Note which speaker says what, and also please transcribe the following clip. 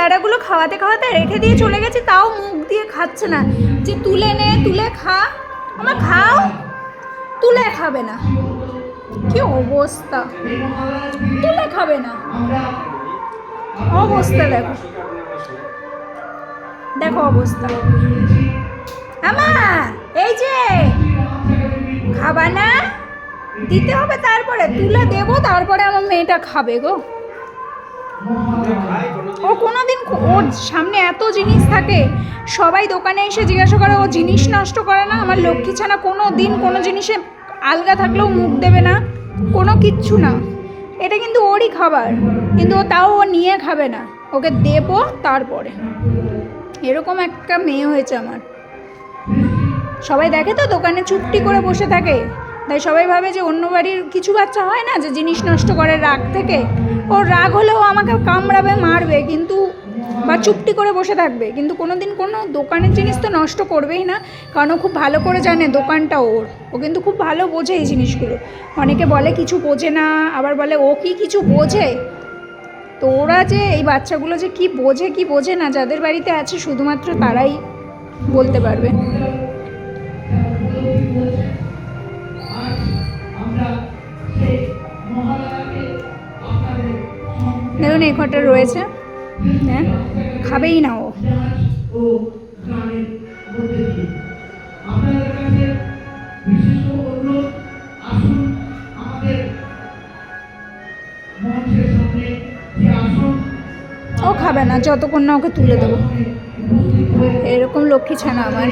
Speaker 1: পেয়ারাগুলো খাওয়াতে খাওয়াতে রেখে দিয়ে চলে গেছি, তাও মুখ দিয়ে খাচ্ছে না, যে তুলে নে, তুলে খা। আমার খাও, তুলে খাবে না। কি অবস্থা, তুলে খাবে না, অবস্থা দেখো, দেখো অবস্থা। আমার এই যে খাবা না, দিতে হবে, তারপরে তুলে দেবো, তারপরে আমার মেয়েটা খাবে গো। ও কোনোদিন, ওর সামনে এত জিনিস থাকে, সবাই দোকানে এসে জিজ্ঞাসা করে, ও জিনিস নষ্ট করে না? আমার লক্ষ্মী ছানা কোনো দিন কোনো জিনিসে আলগা থাকলেও মুখ দেবে না, কোনো কিচ্ছু না। এটা কিন্তু ওরই খাবার, কিন্তু ও তাও ও নিয়ে খাবে না, ওকে দেবো তারপরে। এরকম একটা মেয়ে হয়েছে আমার। সবাই দেখে তো দোকানে চুপটি করে বসে থাকে, তাই সবাই ভাবে যে অন্য বাড়ির কিছু বাচ্চা হয় না যে জিনিস নষ্ট করে রাগ থেকে, ওর রাগ হলেও আমাকে কামড়াবে, মারবে, কিন্তু বা চুপটি করে বসে থাকবে, কিন্তু কোনো দিন কোনো দোকানের জিনিস তো নষ্ট করবেই না, কারণ ও খুব ভালো করে জানে দোকানটা ওর, ও কিন্তু খুব ভালো বোঝে এই জিনিসগুলো। অনেকে বলে কিছু বোঝে না, আবার বলে ও কি কিছু বোঝে। তো ওরা যে এই বাচ্চাগুলো যে কি বোঝে কি বোঝে না, যাদের বাড়িতে আছে শুধুমাত্র তারাই বলতে পারবে। দেখুন এই ঘরটা রয়েছে, হ্যাঁ, খাবেই না ও। ও খাবে না যতক্ষণ না ওকে তুলে দেবো। এরকম লক্ষ্মী ছানা আমার।